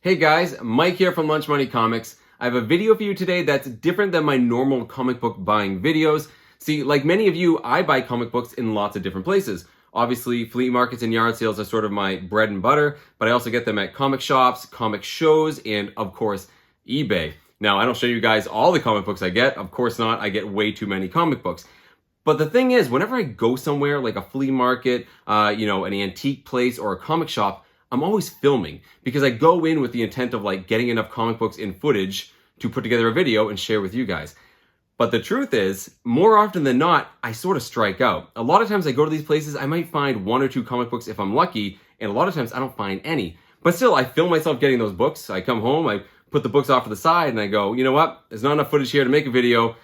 Hey guys, Mike here from Lunch Money Comics. I have a video for you today that's different than my normal comic book buying videos. See, like many of you, I buy comic books in lots of different places. Obviously, flea markets and yard sales are sort of my bread and butter, but I also get them at comic shops, comic shows, and of course, eBay. Now, I don't show you guys all the comic books I get. Of course not, I get way too many comic books. But the thing is, whenever I go somewhere like a flea market, an antique place or a comic shop, I'm always filming because I go in with the intent of like getting enough comic books in footage to put together a video and share with you guys. But the truth is, more often than not, I sort of strike out. A lot of times I go to these places, I might find one or two comic books if I'm lucky, and a lot of times I don't find any. But still, I film myself getting those books. I come home, I put the books off to the side, and I go, you know what? There's not enough footage here to make a video.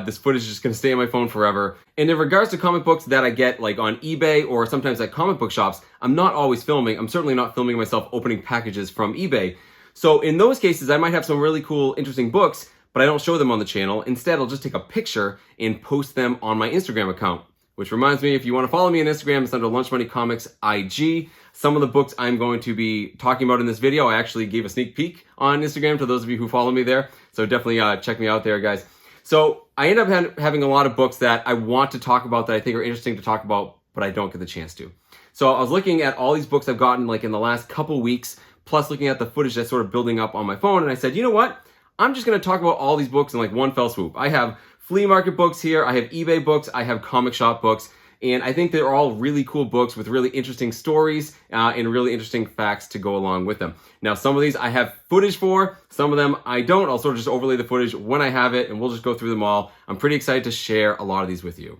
This footage is just going to stay on my phone forever. And in regards to comic books that I get like on eBay or sometimes at comic book shops, I'm not always filming. I'm certainly not filming myself opening packages from eBay. So in those cases, I might have some really cool, interesting books, but I don't show them on the channel. Instead, I'll just take a picture and post them on my Instagram account. Which reminds me, if you want to follow me on Instagram, it's under Lunch Money Comics IG. Some of the books I'm going to be talking about in this video, I actually gave a sneak peek on Instagram to those of you who follow me there. So definitely check me out there, guys. So I end up having a lot of books that I want to talk about that I think are interesting to talk about, but I don't get the chance to. So I was looking at all these books I've gotten like in the last couple weeks, plus looking at the footage that's sort of building up on my phone. And I said, you know what? I'm just going to talk about all these books in like one fell swoop. I have flea market books here. I have eBay books. I have comic shop books. And I think they're all really cool books with really interesting stories and really interesting facts to go along with them. Now, some of these I have footage for, some of them I don't. I'll sort of just overlay the footage when I have it, and we'll just go through them all. I'm pretty excited to share a lot of these with you.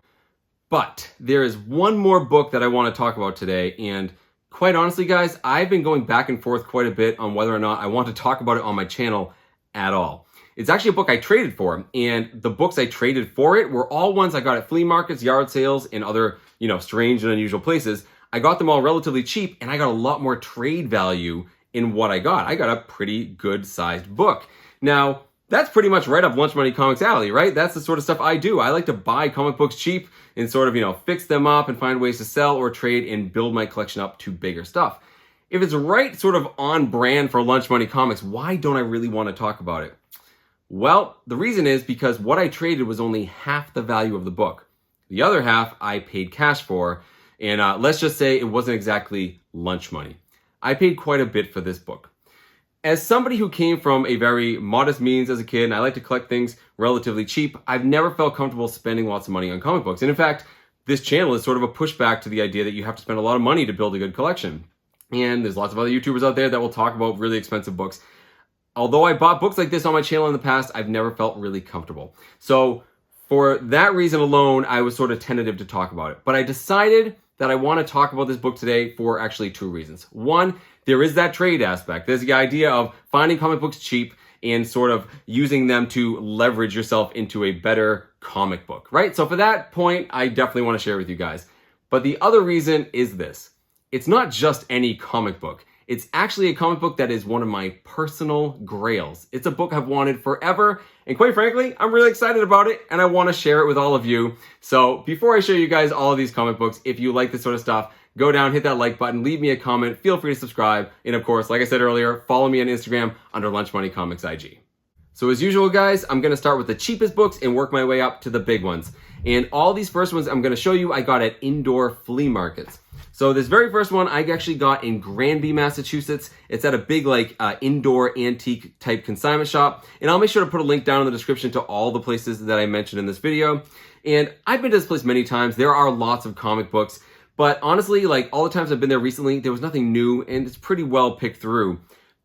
But there is one more book that I want to talk about today, and quite honestly, guys, I've been going back and forth quite a bit on whether or not I want to talk about it on my channel at all. It's actually a book I traded for, and the books I traded for it were all ones I got at flea markets, yard sales, and other, strange and unusual places. I got them all relatively cheap, and I got a lot more trade value in what I got. I got a pretty good-sized book. Now, that's pretty much right up Lunch Money Comics alley, right? That's the sort of stuff I do. I like to buy comic books cheap and sort of, fix them up and find ways to sell or trade and build my collection up to bigger stuff. If it's right sort of on brand for Lunch Money Comics, why don't I really want to talk about it? Well, the reason is because what I traded was only half the value of the book. The other half I paid cash for, and let's just say it wasn't exactly lunch money. I paid quite a bit for this book. As somebody who came from a very modest means as a kid, and I like to collect things relatively cheap, I've never felt comfortable spending lots of money on comic books. And in fact, this channel is sort of a pushback to the idea that you have to spend a lot of money to build a good collection. And there's lots of other YouTubers out there that will talk about really expensive books. Although I bought books like this on my channel in the past, I've never felt really comfortable. So for that reason alone, I was sort of tentative to talk about it. But I decided that I want to talk about this book today for actually two reasons. One, there is that trade aspect. There's the idea of finding comic books cheap and sort of using them to leverage yourself into a better comic book, right? So for that point, I definitely want to share with you guys. But the other reason is this. It's not just any comic book. It's actually a comic book that is one of my personal grails. It's a book I've wanted forever, and quite frankly, I'm really excited about it, and I want to share it with all of you. So before I show you guys all of these comic books, if you like this sort of stuff, go down, hit that like button, leave me a comment, feel free to subscribe, and of course, like I said earlier, follow me on Instagram under Lunch Money Comics IG. So as usual, guys, I'm going to start with the cheapest books and work my way up to the big ones. And all these first ones I'm going to show you I got at indoor flea markets. So this very first one I actually got in Granby, Massachusetts. It's at a big indoor antique type consignment shop. And I'll make sure to put a link down in the description to all the places that I mentioned in this video. And I've been to this place many times. There are lots of comic books. But honestly, all the times I've been there recently, there was nothing new and it's pretty well picked through.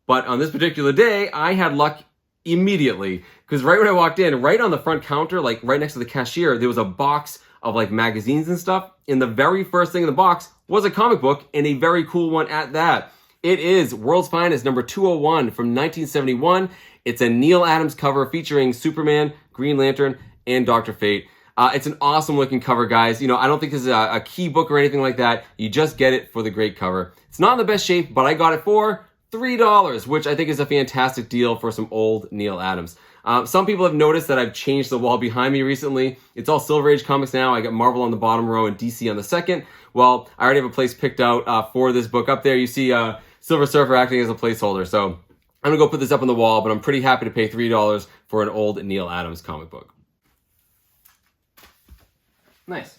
But on this particular day, I had luck immediately, because right when I walked in, right on the front counter, right next to the cashier, there was a box of magazines and stuff, and the very first thing in the box was a comic book, and a very cool one at that. It is World's Finest number 201 from 1971. It's a Neil Adams cover featuring Superman, Green Lantern, and Dr. Fate. It's an awesome looking cover, guys. I don't think this is a key book or anything like that. You just get it for the great cover. It's not in the best shape, but I got it for $3, which I think is a fantastic deal for some old Neil Adams. Some people have noticed that I've changed the wall behind me recently. It's all Silver Age comics now. I got Marvel on the bottom row and DC on the second. Well, I already have a place picked out for this book. Up there, you see Silver Surfer acting as a placeholder. So I'm gonna go put this up on the wall, but I'm pretty happy to pay $3 for an old Neil Adams comic book. Nice.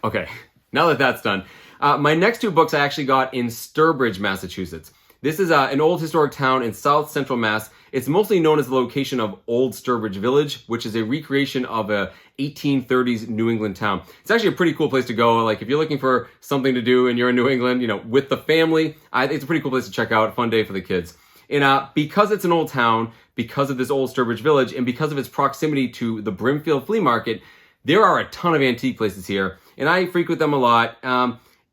Okay, now that that's done, my next two books I actually got in Sturbridge, Massachusetts. This is an old historic town in South Central Mass. It's mostly known as the location of Old Sturbridge Village, which is a recreation of a 1830s New England town. It's actually a pretty cool place to go. Like if you're looking for something to do and you're in New England, you know, with the family, it's a pretty cool place to check out. Fun day for the kids. And because it's an old town, because of this Old Sturbridge Village, and because of its proximity to the Brimfield Flea Market, there are a ton of antique places here, and I frequent them a lot.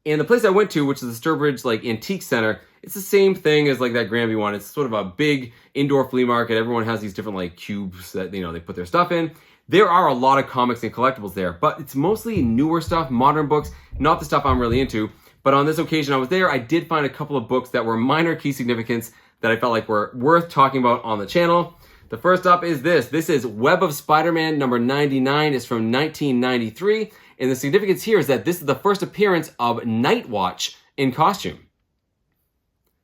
And the place I went to, which is the Sturbridge Antique Center, it's the same thing as that Granby one. It's sort of a big indoor flea market. Everyone has these different cubes that they put their stuff in. There are a lot of comics and collectibles there, but it's mostly newer stuff, modern books, not the stuff I'm really into. But on this occasion I was there, I did find a couple of books that were minor key significance that I felt like were worth talking about on the channel. The first up is this. This is Web of Spider-Man number 99. It's from 1993. And the significance here is that this is the first appearance of Nightwatch in costume.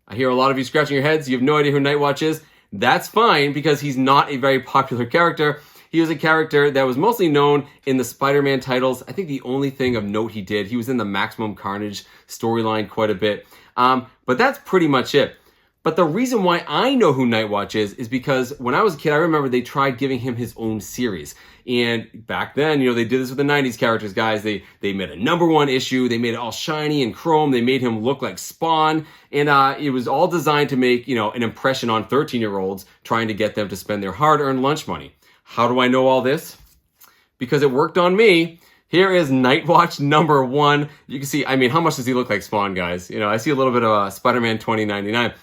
I hear a lot of you scratching your heads. You have no idea who Nightwatch is. That's fine because he's not a very popular character. He was a character that was mostly known in the Spider-Man titles. I think the only thing of note he did, he was in the Maximum Carnage storyline quite a bit. But that's pretty much it. But the reason why I know who Nightwatch is because when I was a kid, I remember they tried giving him his own series. And back then, they did this with the 90s characters, guys. They made a #1 issue. They made it all shiny and chrome. They made him look like Spawn. And it was all designed to make, an impression on 13-year-olds, trying to get them to spend their hard-earned lunch money. How do I know all this? Because it worked on me. Here is Nightwatch #1. You can see, how much does he look like Spawn, guys? I see a little bit of Spider-Man 2099.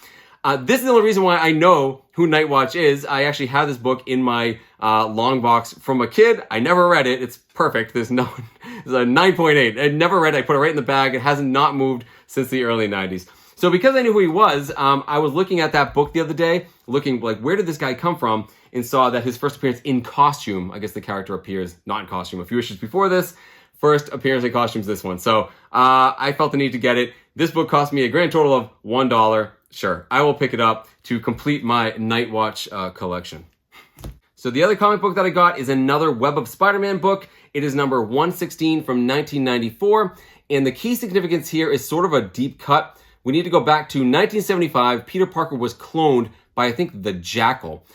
This is the only reason why I know who Nightwatch is. I actually have this book in my long box from a kid. I never read it. It's perfect. It's a 9.8. I never read it. I put it right in the bag. It hasn't not moved since the early 90s. So because I knew who he was, I was looking at that book the other day, looking where did this guy come from, and saw that his first appearance in costume, I guess the character appears not in costume a few issues before this, first appearance in costume is this one. So I felt the need to get it. This book cost me a grand total of $1. Sure, I will pick it up to complete my Nightwatch collection. So the other comic book that I got is another Web of Spider-Man book. It is number 116 from 1994. And the key significance here is sort of a deep cut. We need to go back to 1975. Peter Parker was cloned by, I think, the Jackal.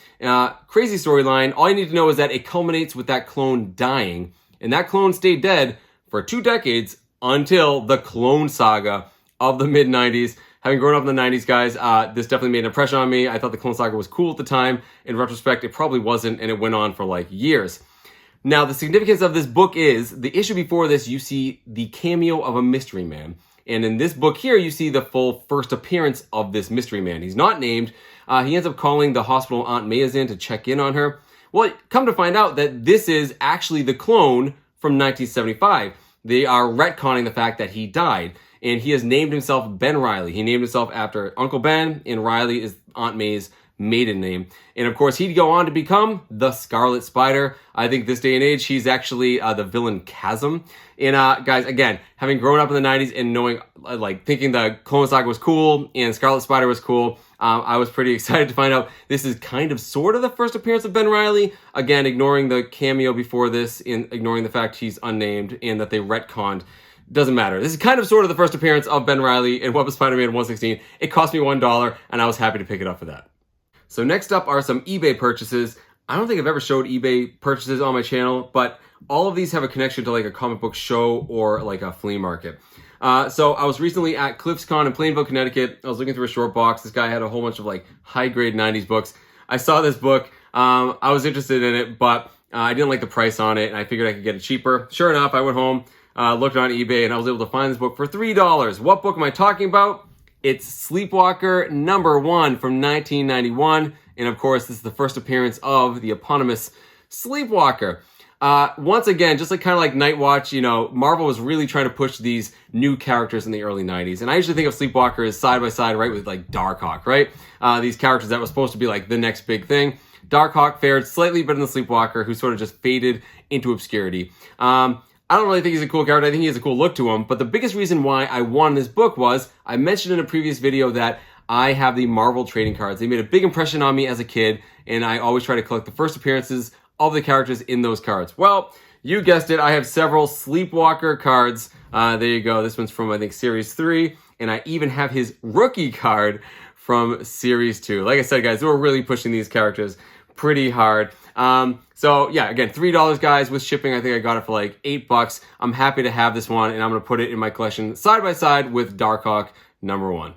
Crazy storyline. All you need to know is that it culminates with that clone dying. And that clone stayed dead for 2 decades until the Clone Saga of the mid-90s. Having grown up in the 90s, guys, this definitely made an impression on me. I thought the Clone Saga was cool at the time. In retrospect, it probably wasn't, and it went on for years. Now, the significance of this book is, the issue before this, you see the cameo of a mystery man. And in this book here, you see the full first appearance of this mystery man. He's not named. He ends up calling the hospital Aunt May is in to check in on her. Well, come to find out that this is actually the clone from 1975. They are retconning the fact that he died. And he has named himself Ben Reilly. He named himself after Uncle Ben, and Reilly is Aunt May's maiden name. And of course, he'd go on to become the Scarlet Spider. I think this day and age, he's actually the villain Chasm. And guys, again, having grown up in the 90s and knowing, thinking the Clone Saga was cool and Scarlet Spider was cool, I was pretty excited to find out this is sort of the first appearance of Ben Reilly. Again, ignoring the cameo before this and ignoring the fact he's unnamed and that they retconned. Doesn't matter. This is sort of the first appearance of Ben Reilly in Web of Spider-Man 116. It cost me $1, and I was happy to pick it up for that. So next up are some eBay purchases. I don't think I've ever showed eBay purchases on my channel, but all of these have a connection to a comic book show or a flea market. So I was recently at CliffsCon in Plainville, Connecticut. I was looking through a short box. This guy had a whole bunch of high-grade 90s books. I saw this book. I was interested in it, but I didn't like the price on it, and I figured I could get it cheaper. Sure enough, I went home. Looked on eBay, and I was able to find this book for $3. What book am I talking about? It's Sleepwalker #1 from 1991. And of course, this is the first appearance of the eponymous Sleepwalker. Once again, just kind of like Nightwatch, Marvel was really trying to push these new characters in the early 90s. And I usually think of Sleepwalker as side by side, right, with Darkhawk, right? These characters that were supposed to be the next big thing. Darkhawk fared slightly better than Sleepwalker, who sort of just faded into obscurity. I don't really think he's a cool character. I think he has a cool look to him. But the biggest reason why I wanted this book was, I mentioned in a previous video that I have the Marvel trading cards. They made a big impression on me as a kid, and I always try to collect the first appearances of the characters in those cards. Well, you guessed it, I have several Sleepwalker cards. There you go. This one's from, I think, Series 3, and I even have his rookie card from Series 2. Like I said, guys, we're really pushing these characters pretty hard. So yeah, again, $3, guys, with shipping. I think I got it for like $8. I'm happy to have this one, and I'm going to put it in my collection side by side with Darkhawk #1.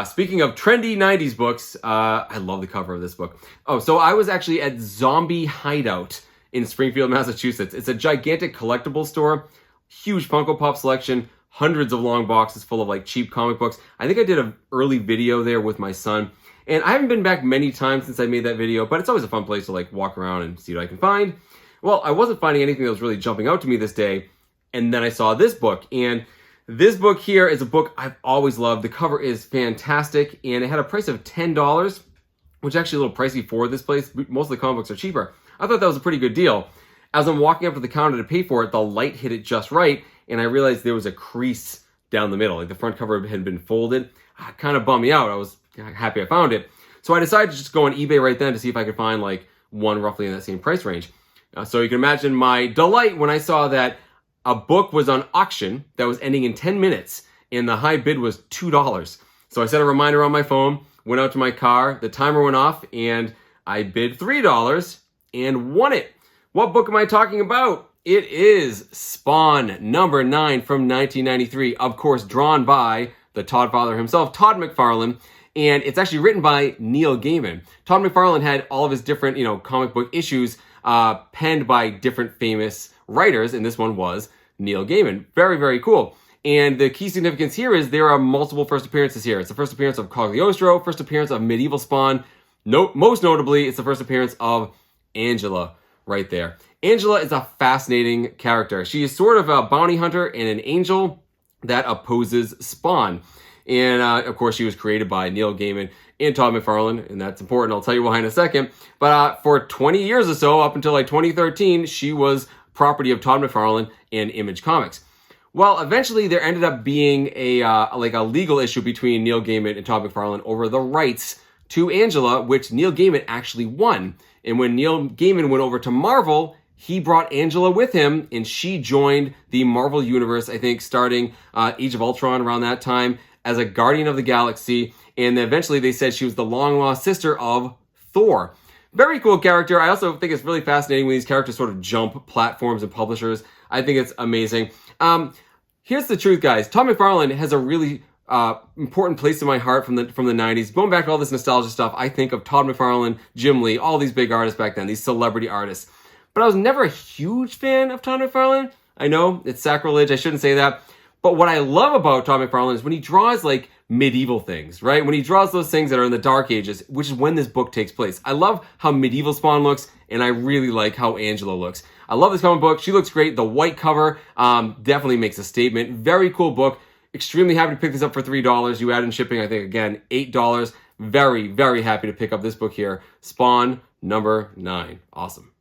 Speaking of trendy 90s books, I love the cover of this book. Oh, so I was actually at Zombie Hideout in Springfield, Massachusetts. It's a gigantic collectible store, huge Funko Pop selection, hundreds of long boxes full of like cheap comic books. I think I did an early video there with my son. And I haven't been back many times since I made that video, but it's always a fun place to like walk around and see what I can find. Well, I wasn't finding anything that was really jumping out to me this day. And then I saw this book, and this book here is a book I've always loved. The cover is fantastic, and it had a price of $10, which is actually a little pricey for this place. Most of the comic books are cheaper. I thought that was a pretty good deal. As I'm walking up to the counter to pay for it, the light hit it just right, and I realized there was a crease down the middle. Like the front cover had been folded. It kind of bummed me out. I was happy I found it. So I decided to just go on eBay right then to see if I could find like one roughly in that same price range. So you can imagine my delight when I saw that a book was on auction that was ending in 10 minutes, and the high bid was $2. So I set a reminder on my phone, went out to my car, the timer went off, and I bid $3 and won it. What book am I talking about? It is Spawn #9 from 1993, of course drawn by the Todd father himself, Todd McFarlane, and it's actually written by Neil Gaiman. Todd McFarlane had all of his different, comic book issues penned by different famous writers, and this one was Neil Gaiman. Very, very cool. And the key significance here is there are multiple first appearances here. It's the first appearance of Cagliostro, first appearance of Medieval Spawn. Most notably, it's the first appearance of Angela right there. Angela is a fascinating character. She is sort of a bounty hunter and an angel that opposes Spawn. And of course, she was created by Neil Gaiman and Todd McFarlane, and that's important. I'll tell you why in a second. But for 20 years or so, up until like 2013, she was property of Todd McFarlane and Image Comics. Well, eventually there ended up being a legal issue between Neil Gaiman and Todd McFarlane over the rights to Angela, which Neil Gaiman actually won. And when Neil Gaiman went over to Marvel, he brought Angela with him, and she joined the Marvel Universe, I think, starting Age of Ultron around that time, as a Guardian of the Galaxy. And eventually they said she was the long-lost sister of Thor. Very cool character. I also think it's really fascinating when these characters sort of jump platforms and publishers. I think it's amazing. Here's the truth, guys. Todd McFarlane has a really important place in my heart from the 90s. Going back to all this nostalgia stuff, I think of Todd McFarlane, Jim Lee, all these big artists back then, these celebrity artists. But I was never a huge fan of Todd McFarlane. I know, it's sacrilege, I shouldn't say that. But what I love about Todd McFarlane is when he draws like medieval things, right? When he draws those things that are in the Dark Ages, which is when this book takes place. I love how medieval Spawn looks, and I really like how Angela looks. I love this comic book. She looks great. The white cover definitely makes a statement. Very cool book. Extremely happy to pick this up for $3. You add in shipping, I think, again, $8. Very, very happy to pick up this book here. Spawn #9. Awesome.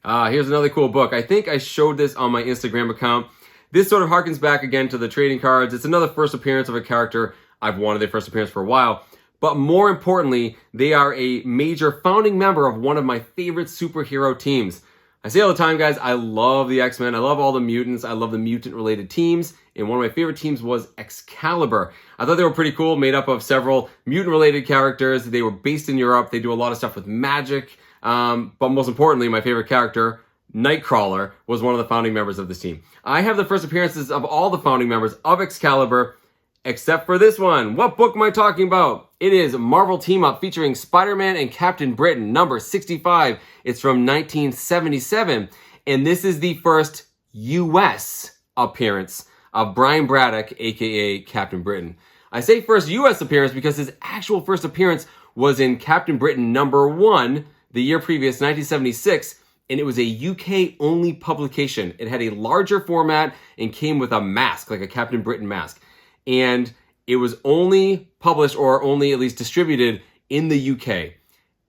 Here's another cool book. I think I showed this on my Instagram account. This sort of harkens back again to the trading cards. It's another first appearance of a character. I've wanted their first appearance for a while. But more importantly, they are a major founding member of one of my favorite superhero teams. I say all the time, guys, I love the X-Men. I love all the mutants. I love the mutant-related teams. And one of my favorite teams was Excalibur. I thought they were pretty cool, made up of several mutant-related characters. They were based in Europe. They do a lot of stuff with magic. But most importantly, my favorite character, Nightcrawler, was one of the founding members of this team. I have the first appearances of all the founding members of Excalibur, except for this one. What book am I talking about? It is Marvel Team Up featuring Spider-Man and Captain Britain, number 65. It's from 1977. And this is the first U.S. appearance of Brian Braddock, aka Captain Britain. I say first U.S. appearance because his actual first appearance was in Captain Britain #1, the year previous, 1976, and it was a UK-only publication. It had a larger format and came with a mask, like a Captain Britain mask. And it was only published, or only at least distributed, in the UK.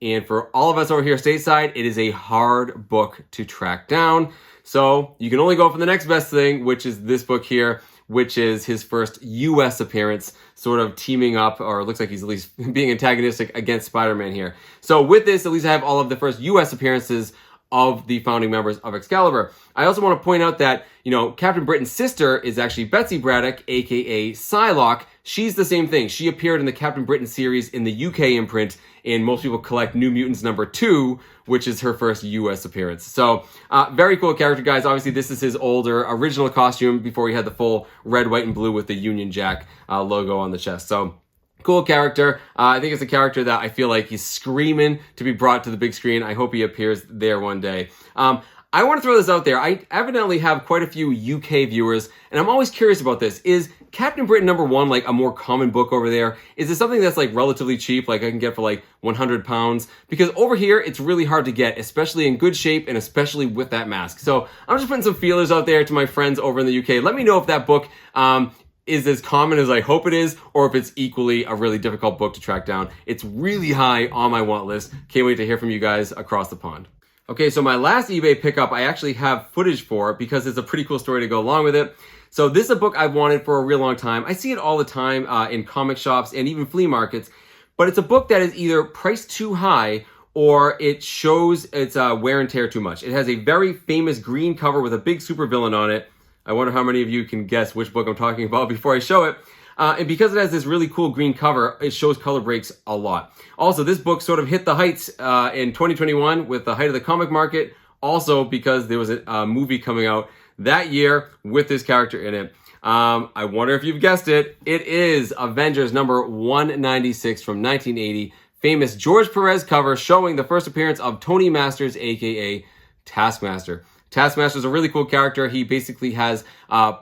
And for all of us over here stateside, it is a hard book to track down. So you can only go for the next best thing, which is this book here, which is his first U.S. appearance, sort of teaming up, or it looks like he's at least being antagonistic against Spider-Man here. So with this, at least I have all of the first U.S. appearances of the founding members of Excalibur. I also want to point out that, Captain Britain's sister is actually Betsy Braddock, aka Psylocke. She's the same thing. She appeared in the Captain Britain series in the UK imprint, and most people collect New Mutants #2, which is her first US appearance. So, very cool character, guys. Obviously, this is his older original costume before he had the full red, white, and blue with the Union Jack logo on the chest. So, cool character. I think it's a character that I feel like he's screaming to be brought to the big screen. I hope he appears there one day. I want to throw this out there. I evidently have quite a few UK viewers, and I'm always curious about this. Is Captain Britain #1 like a more common book over there? Is it something that's like relatively cheap, like I can get for like £100? Because over here, it's really hard to get, especially in good shape and especially with that mask. So I'm just putting some feelers out there to my friends over in the UK. Let me know if that book is as common as I hope it is, or if it's equally a really difficult book to track down. It's really high on my want list. Can't wait to hear from you guys across the pond. Okay, so my last eBay pickup, I actually have footage for because it's a pretty cool story to go along with it. So this is a book I've wanted for a real long time. I see it all the time in comic shops and even flea markets, but it's a book that is either priced too high or it shows its wear and tear too much. It has a very famous green cover with a big supervillain on it. I wonder how many of you can guess which book I'm talking about before I show it. And because it has this really cool green cover, it shows color breaks a lot. Also, this book sort of hit the heights in 2021 with the height of the comic market. Also, because there was a movie coming out that year with this character in it. I wonder if you've guessed it. It is Avengers number 196 from 1980. Famous George Perez cover showing the first appearance of Tony Masters, aka Taskmaster. Taskmaster is a really cool character. He basically has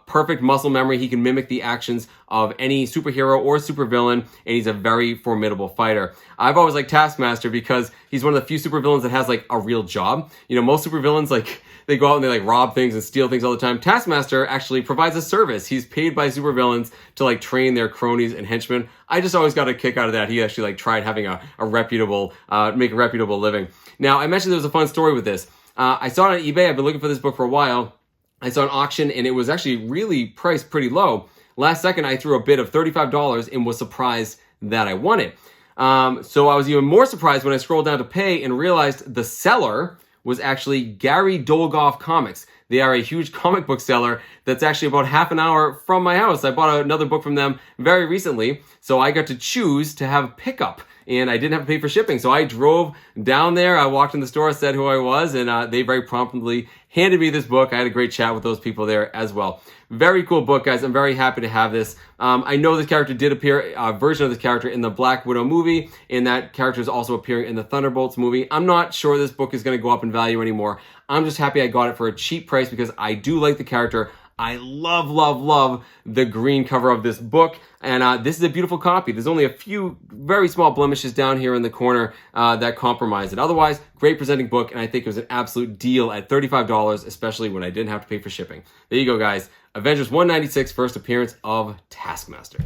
perfect muscle memory. He can mimic the actions of any superhero or supervillain, and he's a very formidable fighter. I've always liked Taskmaster because he's one of the few supervillains that has like a real job. Most supervillains, like, they go out and they like rob things and steal things all the time. Taskmaster actually provides a service. He's paid by supervillains to like train their cronies and henchmen. I just always got a kick out of that. He actually like tried having a reputable, make a reputable living. Now, I mentioned there was a fun story with this. I saw it on eBay. I've been looking for this book for a while. I saw an auction and it was actually really priced pretty low. Last second, I threw a bid of $35 and was surprised that I won it. So I was even more surprised when I scrolled down to pay and realized the seller was actually Gary Dolgoff Comics. They are a huge comic book seller that's actually about half an hour from my house. I bought another book from them very recently, so I got to choose to have a pickup. And I didn't have to pay for shipping. So I drove down there. I walked in the store, said who I was, and they very promptly handed me this book. I had a great chat with those people there as well. Very cool book, guys. I'm very happy to have this. I know this character did appear, a version of this character in the Black Widow movie, and that character is also appearing in the Thunderbolts movie. I'm not sure this book is going to go up in value anymore. I'm just happy I got it for a cheap price because I do like the character. I love, love, love the green cover of this book. And this is a beautiful copy. There's only a few very small blemishes down here in the corner that compromise it. Otherwise, great presenting book. And I think it was an absolute deal at $35, especially when I didn't have to pay for shipping. There you go, guys. Avengers 196, first appearance of Taskmaster.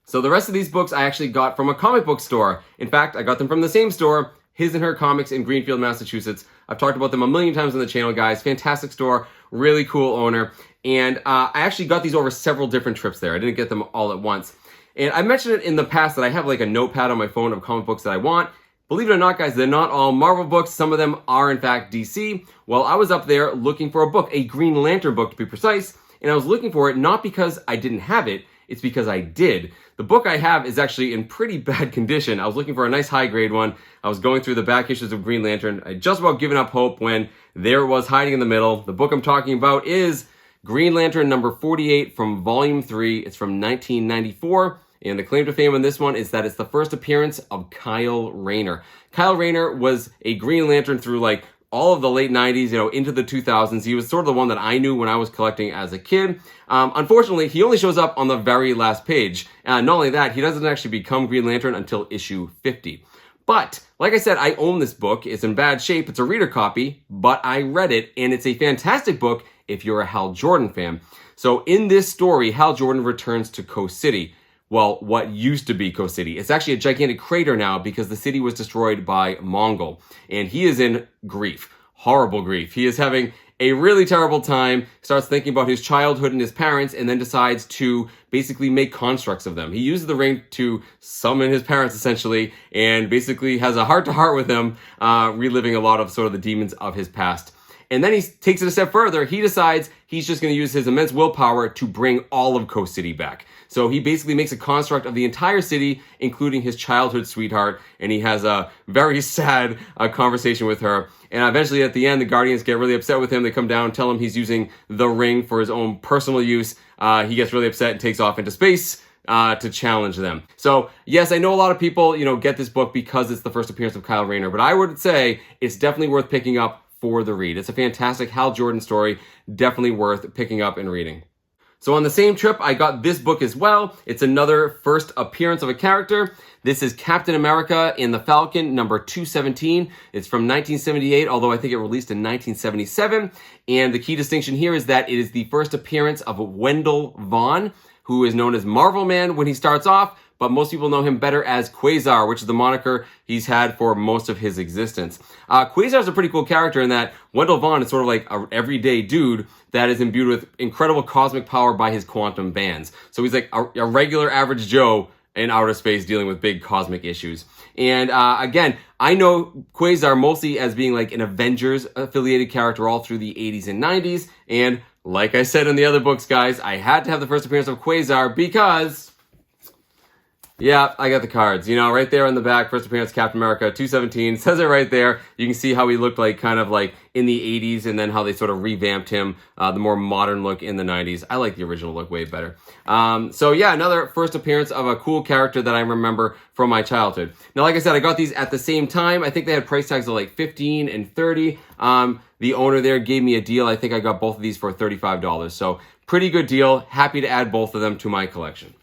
So the rest of these books I actually got from a comic book store. In fact, I got them from the same store, His and Her Comics in Greenfield, Massachusetts. I've talked about them a million times on the channel, guys. Fantastic store, really cool owner. And I actually got these over several different trips there. I didn't get them all at once. And I mentioned it in the past that I have like a notepad on my phone of comic books that I want. Believe it or not, guys, they're not all Marvel books. Some of them are, in fact, DC. Well, I was up there looking for a book, a Green Lantern book to be precise. And I was looking for it not because I didn't have it. It's because I did. The book I have is actually in pretty bad condition. I was looking for a nice high-grade one. I was going through the back issues of Green Lantern. I just about given up hope when there it was hiding in the middle. The book I'm talking about is Green Lantern number 48 from Volume 3. It's from 1994. And the claim to fame on this one is that it's the first appearance of Kyle Rayner. Kyle Rayner was a Green Lantern through like all of the late 90s, into the 2000s. He was sort of the one that I knew when I was collecting as a kid. Unfortunately, he only shows up on the very last page. Not only that, he doesn't actually become Green Lantern until issue 50. But, like I said, I own this book. It's in bad shape. It's a reader copy, but I read it, and it's a fantastic book if you're a Hal Jordan fan. So in this story, Hal Jordan returns to Coast City. Well, what used to be Coast City. It's actually a gigantic crater now because the city was destroyed by Mongol. And he is in grief, horrible grief. He is having a really terrible time, starts thinking about his childhood and his parents, and then decides to basically make constructs of them. He uses the ring to summon his parents, essentially, and basically has a heart-to-heart with them, reliving a lot of sort of the demons of his past. And then he takes it a step further. He decides he's just going to use his immense willpower to bring all of Coast City back. So he basically makes a construct of the entire city, including his childhood sweetheart, and he has a very sad conversation with her. And eventually at the end, the Guardians get really upset with him. They come down, tell him he's using the ring for his own personal use. He gets really upset and takes off into space to challenge them. So yes, I know a lot of people, get this book because it's the first appearance of Kyle Rayner, but I would say it's definitely worth picking up for the read. It's a fantastic Hal Jordan story, definitely worth picking up and reading. So on the same trip, I got this book as well. It's another first appearance of a character. This is Captain America and the Falcon, number 217. It's from 1978, although I think it released in 1977. And the key distinction here is that it is the first appearance of Wendell Vaughn, who is known as Marvel Man when he starts off, but most people know him better as Quasar, which is the moniker he's had for most of his existence. Quasar is a pretty cool character in that Wendell Vaughn is sort of like an everyday dude that is imbued with incredible cosmic power by his quantum bands. So he's like a regular average Joe in outer space dealing with big cosmic issues. And again, I know Quasar mostly as being like an Avengers affiliated character all through the 80s and 90s. And like I said in the other books, guys, I had to have the first appearance of Quasar because... yeah, I got the cards. Right there on the back, first appearance, Captain America, 217. Says it right there. You can see how he looked like kind of like in the 80s and then how they sort of revamped him, the more modern look in the 90s. I like the original look way better. So yeah, another first appearance of a cool character that I remember from my childhood. Now, like I said, I got these at the same time. I think they had price tags of like $15 and $30. The owner there gave me a deal. I think I got both of these for $35. So pretty good deal. Happy to add both of them to my collection.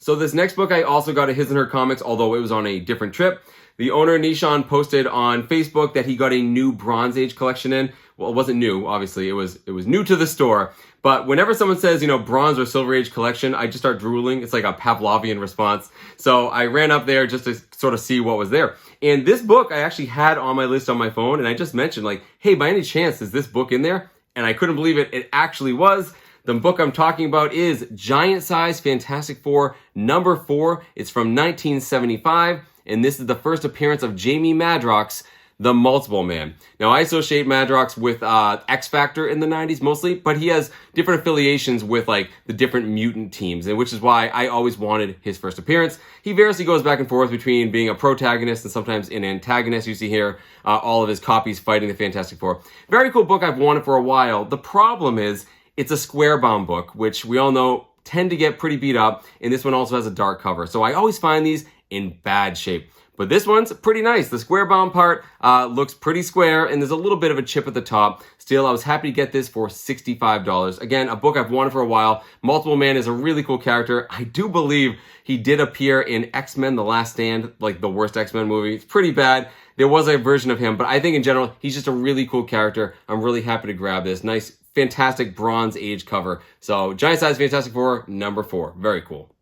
So this next book I also got at His and Her Comics, although it was on a different trip. The owner, Nishan, posted on Facebook that he got a new Bronze Age collection in. Well, it wasn't new, obviously. It was new to the store. But whenever someone says, Bronze or Silver Age collection, I just start drooling. It's like a Pavlovian response. So I ran up there just to sort of see what was there. And this book I actually had on my list on my phone, and I just mentioned like, hey, by any chance, is this book in there? And I couldn't believe it. It actually was. The book I'm talking about is Giant Size Fantastic Four number 4. It's from 1975, and this is the first appearance of Jamie Madrox, the Multiple Man. Now, I associate Madrox with X Factor in the 90s mostly, but he has different affiliations with like the different mutant teams, and which is why I always wanted his first appearance. He variously goes back and forth between being a protagonist and sometimes an antagonist. You see here all of his copies fighting the Fantastic Four. Very cool book I've wanted for a while. The problem is, it's a square-bound book, which we all know tend to get pretty beat up, and this one also has a dark cover. So I always find these in bad shape. But this one's pretty nice. The square-bound part looks pretty square, and there's a little bit of a chip at the top. Still, I was happy to get this for $65. Again, a book I've wanted for a while. Multiple Man is a really cool character. I do believe he did appear in X-Men The Last Stand, like the worst X-Men movie. It's pretty bad. There was a version of him, but I think in general, he's just a really cool character. I'm really happy to grab this. Nice, fantastic Bronze Age cover. So Giant Size Fantastic Four, number 4. Very cool.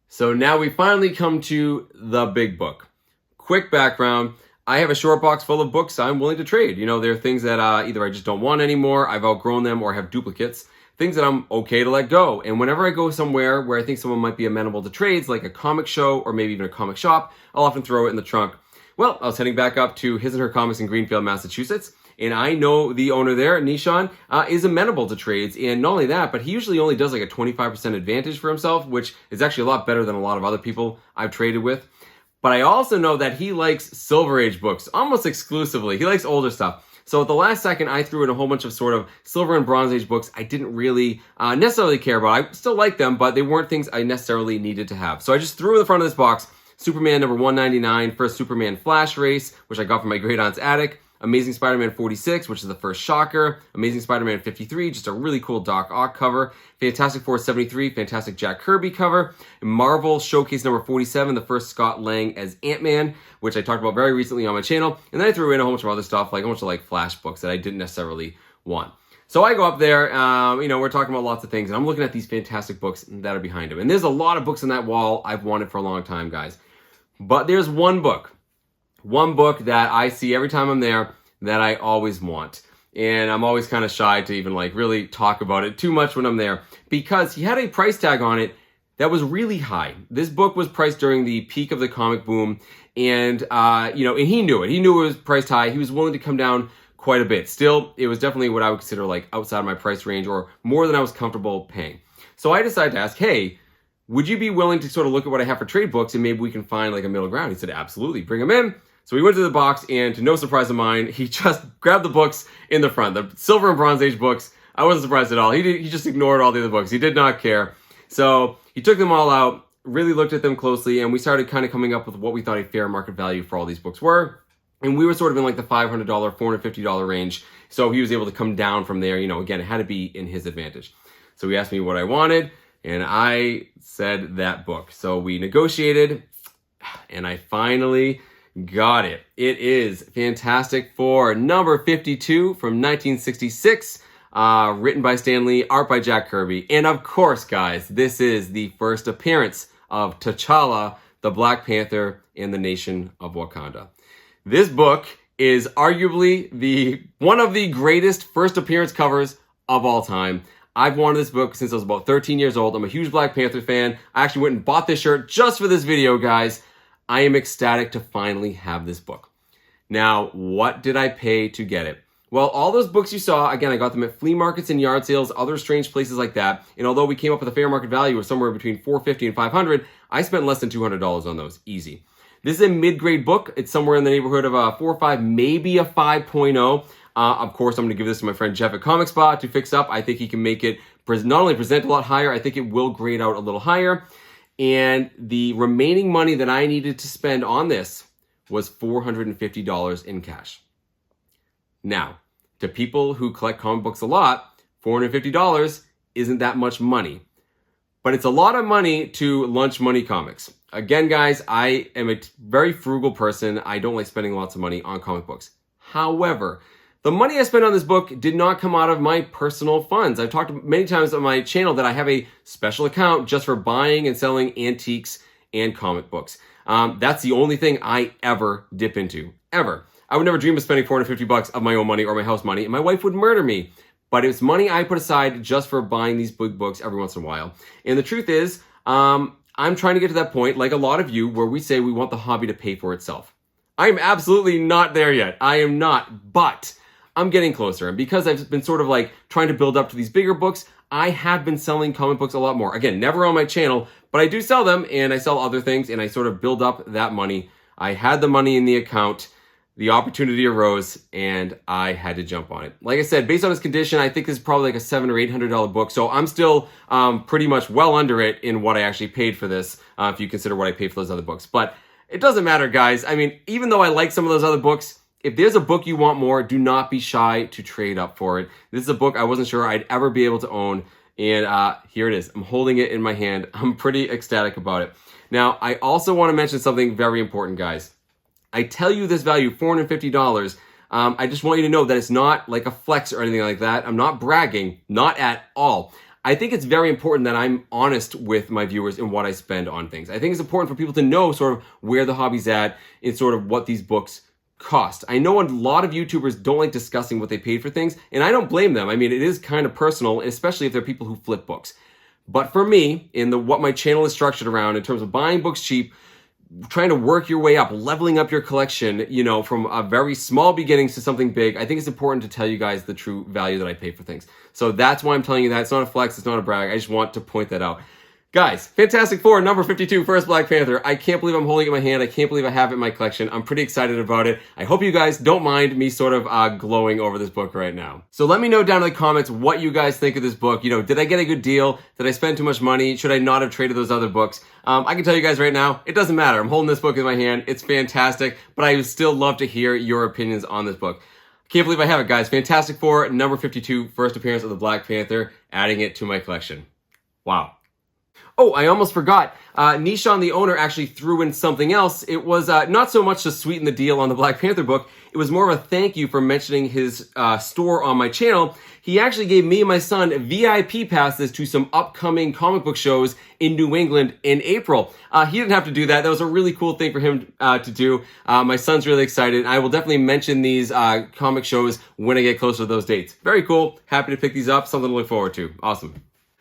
So now we finally come to the big book. Quick background. I have a short box full of books I'm willing to trade. There are things that either I just don't want anymore, I've outgrown them, or have duplicates. Things that I'm okay to let go. And whenever I go somewhere where I think someone might be amenable to trades, like a comic show or maybe even a comic shop, I'll often throw it in the trunk. Well, I was heading back up to His and Her Comics in Greenfield, Massachusetts. And I know the owner there, Nishan, is amenable to trades. And not only that, but he usually only does like a 25% advantage for himself, which is actually a lot better than a lot of other people I've traded with. But I also know that he likes Silver Age books, almost exclusively. He likes older stuff. So at the last second, I threw in a whole bunch of sort of Silver and Bronze Age books I didn't really necessarily care about. I still like them, but they weren't things I necessarily needed to have. So I just threw in the front of this box Superman number 199, first Superman Flash race, which I got from my great aunt's attic. Amazing Spider-Man 46, which is the first Shocker. Amazing Spider-Man 53, just a really cool Doc Ock cover. Fantastic Four 73, fantastic Jack Kirby cover. Marvel Showcase number 47, the first Scott Lang as Ant-Man, which I talked about very recently on my channel. And then I threw in a whole bunch of other stuff, like a bunch of like Flash books that I didn't necessarily want. So I go up there, we're talking about lots of things, and I'm looking at these fantastic books that are behind him. And there's a lot of books on that wall I've wanted for a long time, guys. But there's one book that I see every time I'm there that I always want. and I'm always kind of shy to even like really talk about it too much when I'm there, because he had a price tag on it that was really high. This book was priced during the peak of the comic boom, and and he knew it. He knew it was priced high. He was willing to come down quite a bit. Still, it was definitely what I would consider like outside of my price range, or more than I was comfortable paying. So I decided to ask, hey, would you be willing to sort of look at what I have for trade books and maybe we can find like a middle ground? He said, absolutely, bring them in. So we went to the box, and to no surprise of mine, he just grabbed the books in the front, the Silver and Bronze Age books. I wasn't surprised at all. He just ignored all the other books. He did not care. So he took them all out, really looked at them closely, and we started kind of coming up with what we thought a fair market value for all these books were. And we were sort of in like the $500, $450 range. So he was able to come down from there. Again, it had to be in his advantage. So he asked me what I wanted, and I said that book. So we negotiated, and I finally got it. It is Fantastic Four number 52 from 1966, written by Stan Lee, art by Jack Kirby. And of course, guys, this is the first appearance of T'Challa, the Black Panther, in the nation of Wakanda. This book is arguably one of the greatest first appearance covers of all time. I've wanted this book since I was about 13 years old. I'm a huge Black Panther fan. I actually went and bought this shirt just for this video, guys. I am ecstatic to finally have this book. Now, what did I pay to get it? Well, all those books you saw, again, I got them at flea markets and yard sales, other strange places like that. And although we came up with a fair market value of somewhere between $450 and $500, I spent less than $200 on those, easy. This is a mid-grade book. It's somewhere in the neighborhood of a 4 or 5, maybe a 5.0. Of course, I'm going to give this to my friend Jeff at Comic Spot to fix up. I think he can make it not only present a lot higher, I think it will grade out a little higher. And the remaining money that I needed to spend on this was $450 in cash. Now, to people who collect comic books a lot, $450 isn't that much money. But it's a lot of money to lunch money comics. Again, guys, I am a very frugal person. I don't like spending lots of money on comic books. However, the money I spent on this book did not come out of my personal funds. I've talked many times on my channel that I have a special account just for buying and selling antiques and comic books. That's the only thing I ever dip into, ever. I would never dream of spending $450 of my own money or my house money, and my wife would murder me. But it's money I put aside just for buying these big books every once in a while. And the truth is, I'm trying to get to that point, like a lot of you, where we say we want the hobby to pay for itself. I am absolutely not there yet. I am not, but I'm getting closer. And because I've been sort of like trying to build up to these bigger books, I have been selling comic books a lot more. Again, never on my channel, but I do sell them, and I sell other things, and I sort of build up that money. I had the money in the account. The opportunity arose, and I had to jump on it. Like I said, based on its condition, I think this is probably like a $700 or $800 book. So I'm still pretty much well under it in what I actually paid for this, if you consider what I paid for those other books. But it doesn't matter, guys. I mean, even though I like some of those other books, if there's a book you want more, do not be shy to trade up for it. This is a book I wasn't sure I'd ever be able to own, and here it is. I'm holding it in my hand. I'm pretty ecstatic about it. Now, I also want to mention something very important, guys. I tell you this value, $450. I just want you to know that it's not like a flex or anything like that. I'm not bragging, not at all. I think it's very important that I'm honest with my viewers in what I spend on things. I think it's important for people to know sort of where the hobby's at and sort of what these books cost. I know a lot of YouTubers don't like discussing what they paid for things, and I don't blame them. I mean, it is kind of personal, especially if they're people who flip books. But for me, in what my channel is structured around in terms of buying books cheap, trying to work your way up, leveling up your collection, from a very small beginnings to something big, I think it's important to tell you guys the true value that I pay for things. So that's why I'm telling you that. It's not a flex, it's not a brag. I just want to point that out. Guys, Fantastic Four, number 52, first Black Panther. I can't believe I'm holding it in my hand. I can't believe I have it in my collection. I'm pretty excited about it. I hope you guys don't mind me sort of glowing over this book right now. So let me know down in the comments what you guys think of this book. Did I get a good deal? Did I spend too much money? Should I not have traded those other books? I can tell you guys right now, it doesn't matter. I'm holding this book in my hand. It's fantastic, but I would still love to hear your opinions on this book. Can't believe I have it, guys. Fantastic Four, number 52, first appearance of the Black Panther, adding it to my collection. Wow. Oh, I almost forgot. Nishan, the owner, actually threw in something else. It was not so much to sweeten the deal on the Black Panther book. it was more of a thank you for mentioning his store on my channel. He actually gave me and my son VIP passes to some upcoming comic book shows in New England in April. He didn't have to do that. That was a really cool thing for him to do. My son's really excited. I will definitely mention these comic shows when I get closer to those dates. Very cool. Happy to pick these up. Something to look forward to. Awesome.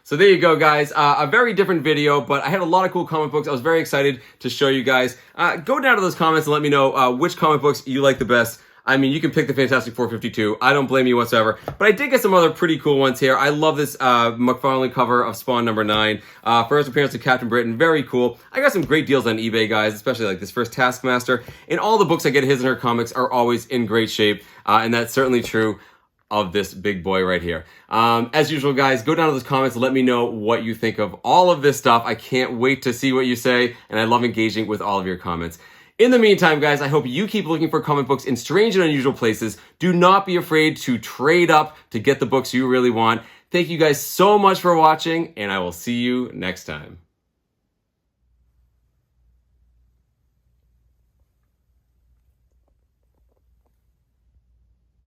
So there you go, guys. A very different video, but I had a lot of cool comic books. I was very excited to show you guys. Go down to those comments and let me know which comic books you like the best. I mean, you can pick the Fantastic Four 52. I don't blame you whatsoever. But I did get some other pretty cool ones here. I love this McFarlane cover of Spawn #9. First appearance of Captain Britain. Very cool. I got some great deals on eBay, guys, especially like this first Taskmaster. And all the books I get his and her comics are always in great shape. And that's certainly true of this big boy right here. As usual, guys, go down to those comments and let me know what you think of all of this stuff. I can't wait to see what you say, and I love engaging with all of your comments. In the meantime, guys, I hope you keep looking for comic books in strange and unusual places. Do not be afraid to trade up to get the books you really want. Thank you guys so much for watching, and I will see you next time.